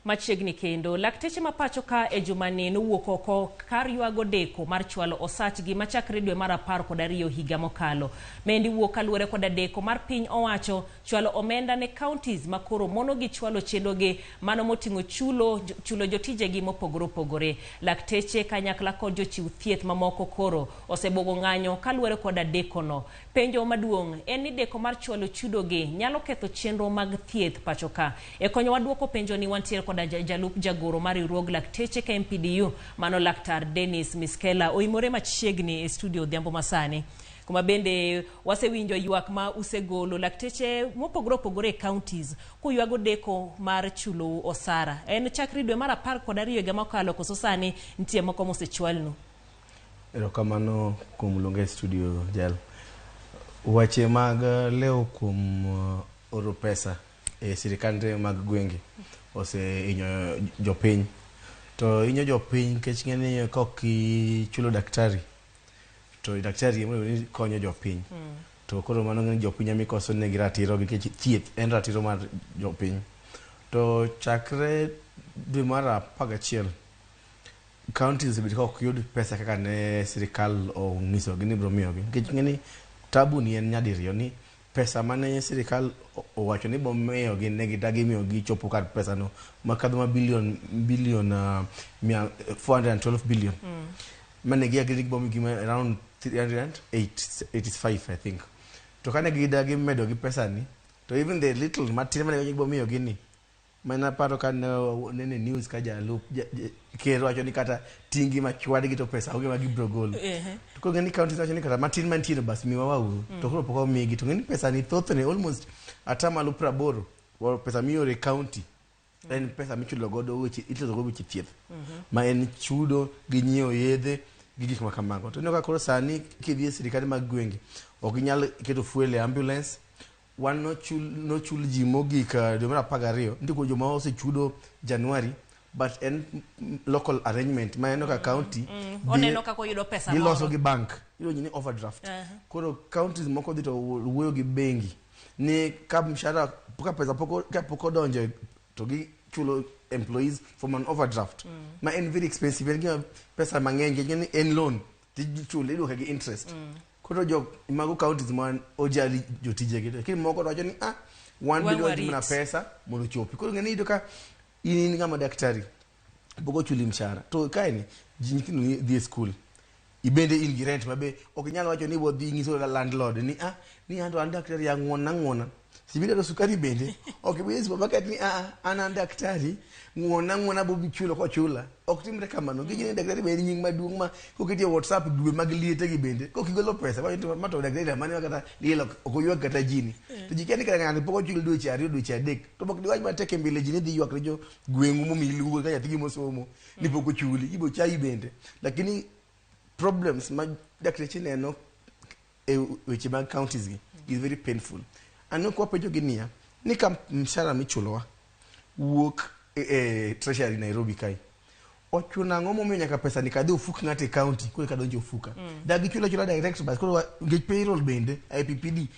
Machiegni kendo lakteche mapacho ka e jumani nowuok oko kar ywago deko mar chwalo osachgi machakre dwe mar 12 higa mokalo. Mendi wuok kaluwore koda deko mar piny owacho chwalo omenda ne counties makoro mono gi chwalo chendogi mano moting'o chulo jotijegi mopogore opogore. Lakteche kanyakla kod jochiw thieth mamoko koro osebogo ng'anyo kaluwore koda dekono. Penjo maduong' en ni deko mar chwalo chudogi nyalo ketho chenro mag thieth pachoka. E konyowa duoko penjo ni wantiere koda jalup jagoro mar riwruog lakteche ka MPDU mano Laktar Dennis Miskela oimore machiegni e studio Odhiambo masani. Kuma bende wasewinjo ywak ma usegolo lakteche mopogore opogore e counties kuywago deko mar chulo osara. En chakri dwe mar 12 higa mokalo koso sani nitie moko mosechwalnu. Erokamano kuom luonga e studio jal. Wache mag leo kuom oro pesa e sirikande mag gwenge ose inyo jopiny. To inyo jopiny kech ng'eni kok chulo daktari to daktari emo konyo jopiny. To koro mano ng'eni jopiny amikoso negi ratiro gi kech thieth en ratiro mar jopiny. To chakre dwe mar 11 counties bit kok yud pesa kaka ne sirikal ong'iso gi ni bro miyogi. Kech ng'eni tabu ni en nyadiriyo ni pesa mane sirikal owacho ni bo miyogi ne gidagi miyogi chopo kar pesa no makadho ma billion 412 billion. Mane giyagiri bo migi around 385 I think. To kane gidagi medo gi pesa ni to even the little matin mane gibo miyogi ni mana paro kan nene news ka jalup kero wacho ni kata tingi machwadi gi to pesa oge magi brogol. To ko ngeni county wacho ni kata matin mantiere bas miwa wau to koro poko migi to ngeni pesa ni thothne almost atamalo 80 wa pesa miore county en pesa michulo godo weche itizo godo weche thieth ma en chudo gi nyiewo yedhe gi gik makamago. To nyoka koro sani kidhi sirikande mag gwenge ok inyal keto fuel e ambulance wan no chul ji mogik dwe mar 12 ndiko joma osechudo January but en local arrangement ma eno ka county oneno kako yudo pesa moro giloso gi bank ilo ni overdraft. Koro counties moko dhi to wuoyo gi bengi ni ka mshahara poka pesa poko donjo to gi chulo employees from an overdraft ma en very expensive en pesa mang'eny ngeni en loan ti chulo ido gi interest. Koro jo mago counties man ojali jotije gi kini moko wacho ni wan bido na pesa mondo chopi. Koro ngeni ido ka in ngama daktari bogo chuli mshahara to kaini nyithindo dhi school ibende in gi rent mabe ok nyalo wacho ni bo dhi ngiso landlord ni ando an daktari ya ng'ona sibida do sukari bende ok bi supermarket ni an daktari ng'ona bo bichulo ko chula ok timre kamano gi ni daktari be nying maduong ma koketie WhatsApp dwe mag liete gi bende kokigolo pesa ba to daktari mane kata lielo okoywa kata jini to jikeni kala ngani poko chulo dweche 2 dweche 3 to bok diwaj ma teke mbele jini dhi ywak jo gwengu momilugo ka yathigi mosomo ni poko chuli ibo chai bende lakini problems ma dakteche neno e weche mag counties gi is very painful. Ano kwa pejo ginia ni kam mshahara michulowa wuok treasury Nairobi kai ochuna ngomo miyo nyaka pesa ni kadhi ufuk ngate county kule kadonjo ufuka dagi chula direct bas koro ngech payroll bende IPPD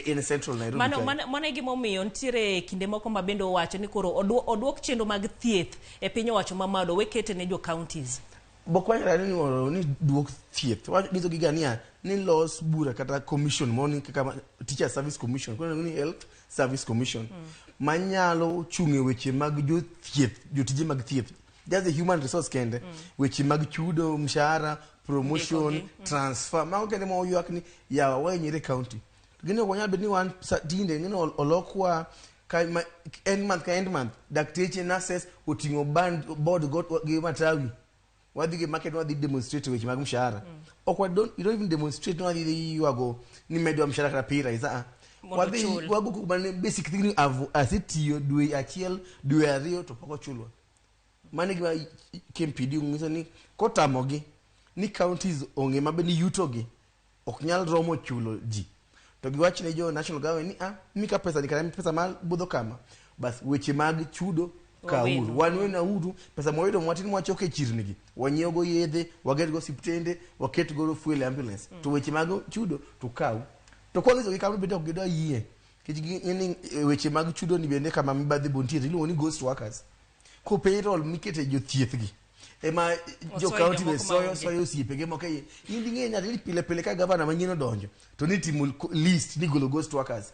in central Nairobi mano gimo miyo ntiere kinde moko mabende owacho ni koro oduok chenro mag thieth e piny owacho mamalo wekete ne jo counties bokwanya ni duok thieth wacho gizo gigania ni los bura kata commission moni kaka teacher service commission kuna ni health service commission manyalo chunge weche mag jo thieth jotije mag thieth just the human resource kende weche mag chudo mshahara promotion transfer ma kende mo ywak ni ya wenyire county gine wonya be ni wan dinde ngino olokwa end month dakteche nurses otingo board gi matawi wadi ge market wadi demonstrate weche mag mshahara okwa you don't even demonstrate no wadi yuago ni medo mshahara kata pira isa wadi wago kubane basic thing asitio dwe achiel dwe ariyo to poko chulwa mane gwa KMPD ngiso ni kotamogi ni counties onge mabe ni yutogi ok nyal romo chulo ji to giwach ne jo national government ni mika pesa ni kama pesa mal budho kama bas weche mag chudo kauru wanwe na uru pesa moyo mwatini mwachoke chirnigi wanyego yedhe waget go siptende waket go fuel ambulance to weche mag chudo to kaw to kwa hizo gikamu bende ogedo yie kiji weche mag chudo ni bende kama mibadhi bontiere iluongo ni ghost workers ko payroll mikete jothieth gi ema jo county be soyo osiepe mo kai indi ngenya ni pile ka governor manyino donjo to ni timo list ni golo ghost workers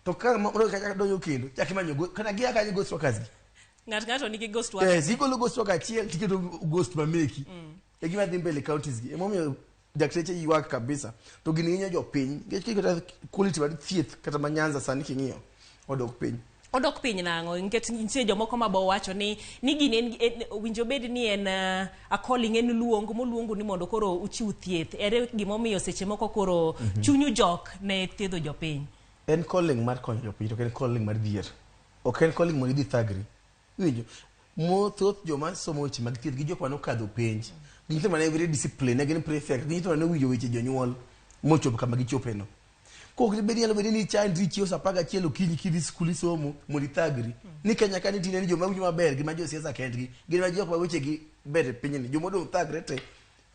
to ka moro ka donjo kendo chaki manyo kana gia ka ghost workers ngato nigi ghost workers yes igolo ghost worker chiel tiketo ghost mameki e gima dhi mbele counties gi emomiyo Lakteche yuak kabisa to gini ngenya jo piny kata quality mar thieth kata manyanza sani king'iyo odok piny nango nikech nitie jomoko mabo wacho ni gini winjo bed ni en a calling en luongo ni mondo koro uchiw thieth ere gimomiyo seche moko koro chunyu jok ne thiedho jopiny en calling mar konyo jopiny to en calling mar dhier ok en calling mar dhi thagri winjo thoth joma somo weche mag thieth gi jokma nokadho penj gin mana every discipline gin prefect gin to ne winjo weche jonyuol mochop kama gichopeno ko gibedi nyalo bedi ni chandri chio sapaga chielo kinyi kidhi skuli somo modi thagri ni Kenya kan tine ni joma winjo maber gi ma jo siasa kendgi gin ma jok ma weche gi ber piny ni jomodo thagre te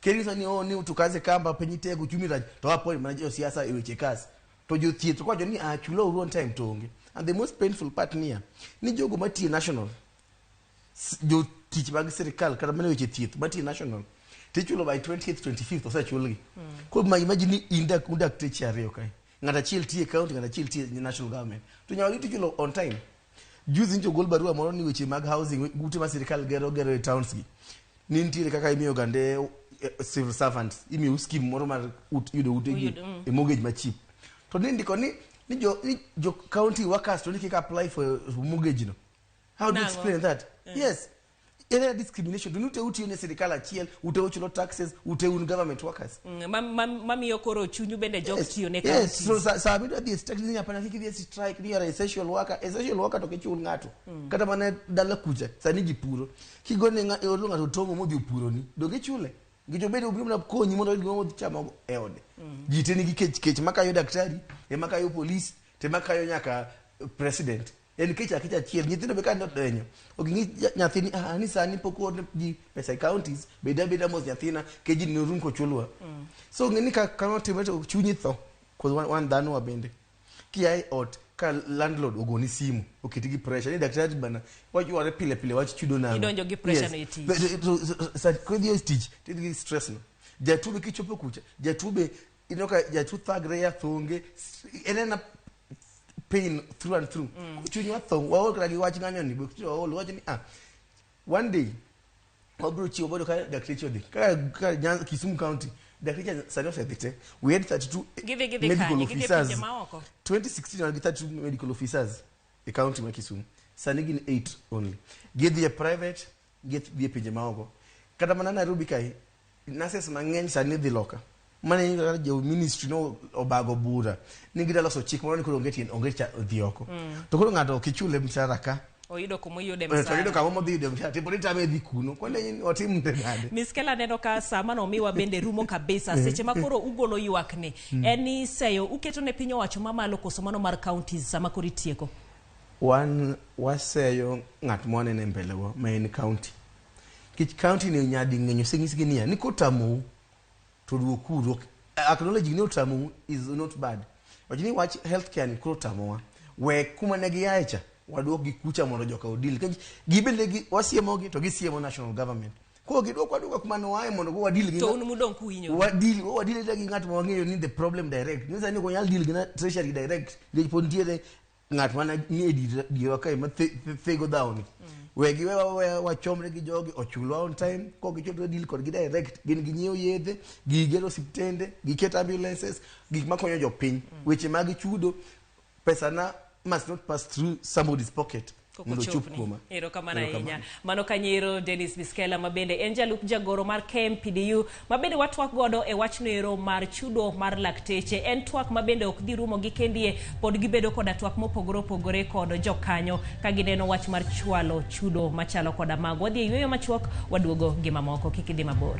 kelisa ni ni utukaze kamba piny te kuchumi raj to hapo ma jo siasa e weche kas to jo thieth kwa jo ni chulo ruon time tonge and the most painful part ni jogo matie national jo tich mag sirikal kata mane weche thieth matie national tichulo by 20th 25th osechulgi ko ma imagine inda Lakteche ariyo kai ngata chiel tie county ngata chiel tie national government to nyawali tichulo on time juzi njo gol barua moro ni weche mag housing gute ma sirikal gero towns gi ni ntiere kaka imiyo gande civil servants imiyo scheme moro mar yudo utegi e mortgage ma cheap to ndiko ni jo county workers to ni kika apply for mortgage no how do you explain that yes any discrimination do not uti ne serikal achiel uchulo taxes un government workers mami yokoro chunyu bende jok tiyo ne county yes so sabido the strike ni hapana hiki strike ni essential worker to kichul ngato kata mana dala kucha sani jipuro kigone ngato tongo modhi puro ni doge chule gijo bedo ubiro na konyi mondo gigo chama eode jiteni gi kech makayo daktari e makayo police te makayo nyaka president en kicha chiel nyithindo be kan denyo ogingi nyathini ni sani poko ji pesa counties beda mos nyathina ke ji no runko chulwa so ngeni ka kano timeto chunyi tho ko wan dhano wabende kiai ot ka landlord ogoni simu okitigi pressure ni daktari bana wajware pile wach chudo nango idonjo gi pressure no iti sa kodio stitch tidigi stress no jatube kichopo kucha jatube inoka jatu thagre ya thonge enena pain through and through chunyu atho waol kagi wach ng'anyo ni bukto waol wach ni one day wabro chiwo bodo ka Lakteche odi ka Kisumu county Lakteche sani osedhite we had 32 medical officers 2016 and 32 medical officers the county ma Kisumu sani gin 8 only get the private get the pinje maoko kata mana Nairobi kai nurses mang'eny sani dhi loka mane jo ministry no obago bura ningi dalo so chik moro ni koro ngeti ongecha dhioko to koro ngato kichule mshahara ka oido komo yude msara to ido kamo modhi yude mshahara tipo nitame dhi kuno kwani otim ndade miskela neno ka sama no miwa bende rumo kabisa seche makoro ugolo yuak ni eni seyo uketo ne pinyo wacho mamalo koso mano mar counties sama kori tieko wan waseyo ngat mone ne mbele go main county kich county ni nyadi ngenyo singisi ni ni kotamo to do kuro acknowledge ni otamu is not bad wajini watch healthcare ni krotamo we kuma ne giacha wadok gikucha mondo joka odil kaji gibele gi wasiemo gi to gisiemo national government ko gidok waduka kuma no wae mondo go wadil gi to unu mudon kuinyo wadil gi ngat mo ng'eyo ni the problem direct ni sani ko nyal deal gi na treasury direct le pontiere ngat mana ni di kai ma fego down wegi wachomre gi jogi ochulo on time ko gichoto deal kod gi direct gin ginyiew yedhe gigero siptende giketo ambulances gik makonyo jopiny weche mag chudo pesa na must not pass through somebody's pocket mondo chup kuma ero kamana inya mano kanyero Dennis Biskela mabende en jalup jagoro mar KMPDU mabende watwak godo e wachno ero mar chudo mar Lakteche en twak mabende ok dhi rumo gi kendie pod gibedo koda twak mopogore kod jokanyo ka gineno wach mar chwalo chudo machalo koda mago wadhi yweyo machuok waduogo gi mamoko kik idhi mabor